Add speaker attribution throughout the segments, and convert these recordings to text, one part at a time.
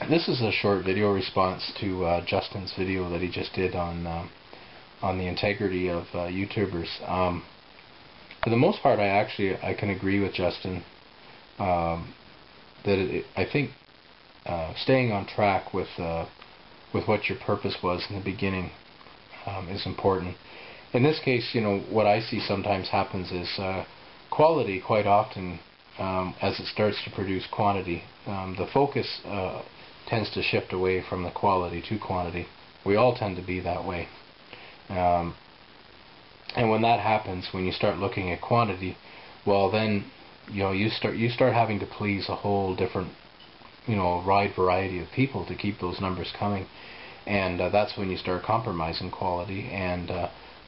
Speaker 1: This is a short video response to Justin's video that he just did on the integrity of YouTubers. For the most part, I can agree with Justin that I think staying on track with what your purpose was in the beginning is important. In this case, what I see sometimes happens is quality quite often, as it starts to produce quantity, the focus tends to shift away from the quality to quantity. We all tend to be that way. And when that happens, when you start looking at quantity, well then you start having to please a whole different wide variety of people to keep those numbers coming, and that's when you start compromising quality, and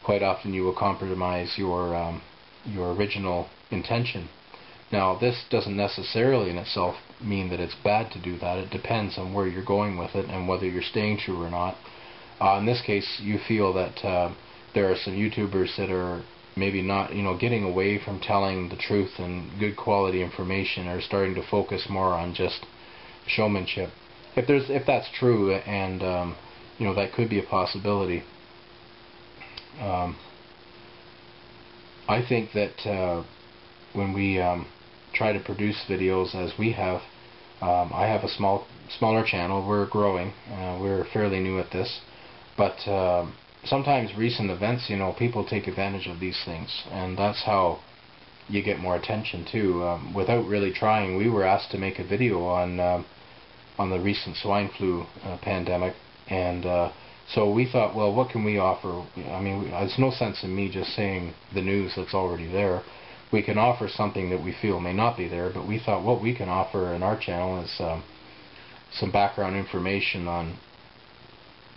Speaker 1: quite often you will compromise your original intention. Now, this doesn't necessarily in itself mean that it's bad to do that. It depends on where you're going with it and whether you're staying true or not. In this case, you feel that there are some YouTubers that are maybe not, getting away from telling the truth and good quality information, are starting to focus more on just showmanship. If that's true, and that could be a possibility. I think that when we try to produce videos as we have, I have a smaller channel. We're growing. We're fairly new at this, but sometimes recent events, people take advantage of these things, and that's how you get more attention too. Without really trying, we were asked to make a video on the recent swine flu pandemic, and so we thought, well, what can we offer? I mean, there's no sense in me just saying the news that's already there. We can offer something that we feel may not be there, but we thought what we can offer in our channel is some background information on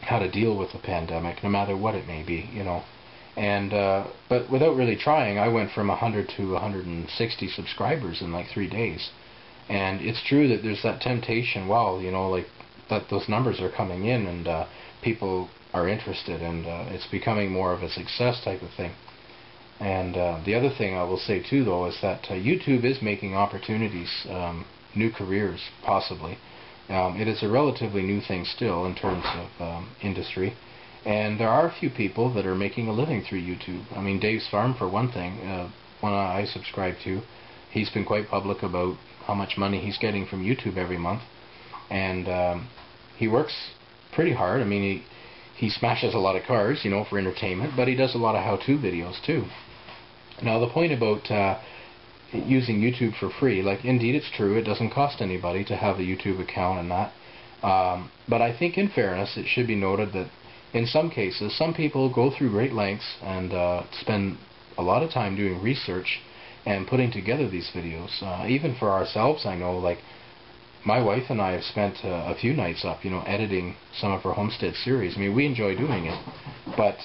Speaker 1: how to deal with the pandemic, no matter what it may be, And but without really trying, I went from 100 to 160 subscribers in like 3 days. And it's true that there's that temptation, wow, like that those numbers are coming in, and people are interested, and it's becoming more of a success type of thing. And the other thing I will say too, though, is that YouTube is making opportunities, new careers, possibly. It is a relatively new thing still in terms of industry, and there are a few people that are making a living through YouTube. I mean, Dave's Farm, for one thing, one I subscribe to, he's been quite public about how much money he's getting from YouTube every month, and he works pretty hard. I mean, he smashes a lot of cars, for entertainment, but he does a lot of how-to videos too. Now, the point about using YouTube for free, like, indeed it's true, it doesn't cost anybody to have a YouTube account and that, but I think in fairness it should be noted that in some cases some people go through great lengths and spend a lot of time doing research and putting together these videos. Even for ourselves, I know, like, my wife and I have spent a few nights up, editing some of her homestead series. I mean, we enjoy doing it, but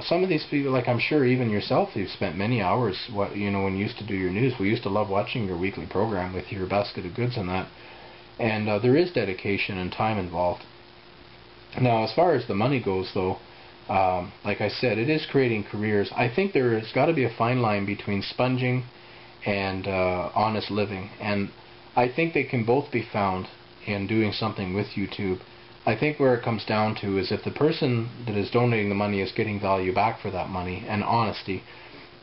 Speaker 1: some of these people, like, I'm sure even yourself, you've spent many hours, when you used to do your news. We used to love watching your weekly program with your basket of goods and that, and there is dedication and time involved. Now, as far as the money goes, though, like I said, it is creating careers. I think there's got to be a fine line between sponging and honest living, and I think they can both be found in doing something with YouTube. I think where it comes down to is if the person that is donating the money is getting value back for that money and honesty,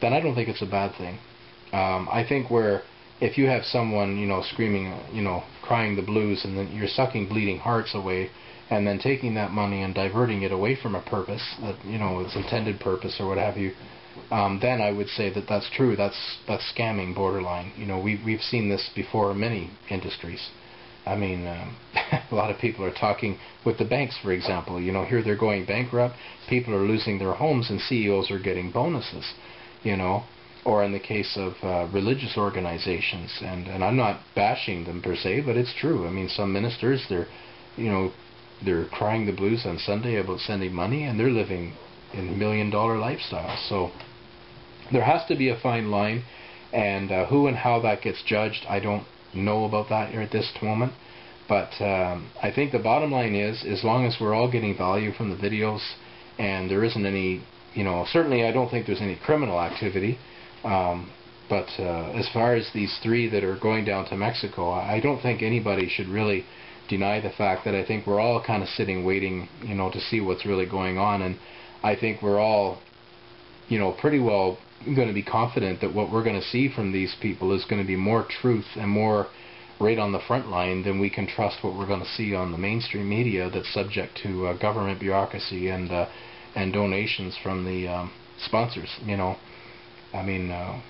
Speaker 1: then I don't think it's a bad thing. I think where if you have someone, screaming, crying the blues, and then you're sucking bleeding hearts away, and then taking that money and diverting it away from a purpose that, its intended purpose or what have you, then I would say that that's true. That's scamming borderline. We've seen this before in many industries. I mean, a lot of people are talking with the banks, for example. Here they're going bankrupt, people are losing their homes, and CEOs are getting bonuses, Or in the case of religious organizations, and I'm not bashing them per se, but it's true. I mean, some ministers, they're crying the blues on Sunday about sending money, and they're living in $1 million lifestyles. So there has to be a fine line, and who and how that gets judged, I don't know about that here at this moment. But I think the bottom line is, as long as we're all getting value from the videos, and there isn't any, certainly I don't think there's any criminal activity. But as far as these 3 that are going down to Mexico, I don't think anybody should really deny the fact that I think we're all kind of sitting waiting, to see what's really going on. And I think we're all, pretty well going to be confident that what we're going to see from these people is going to be more truth and more right on the front line than we can trust what we're going to see on the mainstream media that's subject to government bureaucracy and donations from the sponsors. I mean,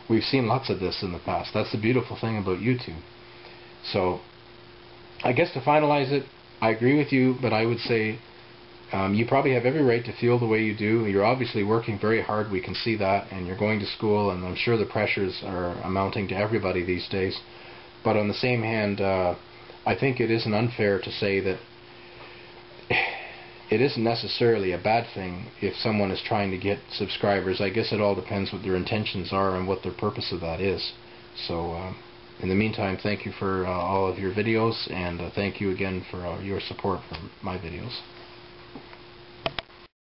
Speaker 1: we've seen lots of this in the past. That's the beautiful thing about YouTube. So I guess to finalize it, I agree with you, but I would say you probably have every right to feel the way you do. You're obviously working very hard, we can see that, and you're going to school, and I'm sure the pressures are amounting to everybody these days. But on the same hand, I think it isn't unfair to say that it isn't necessarily a bad thing if someone is trying to get subscribers. I guess it all depends what their intentions are and what their purpose of that is. So in the meantime, thank you for all of your videos, and thank you again for your support for my videos.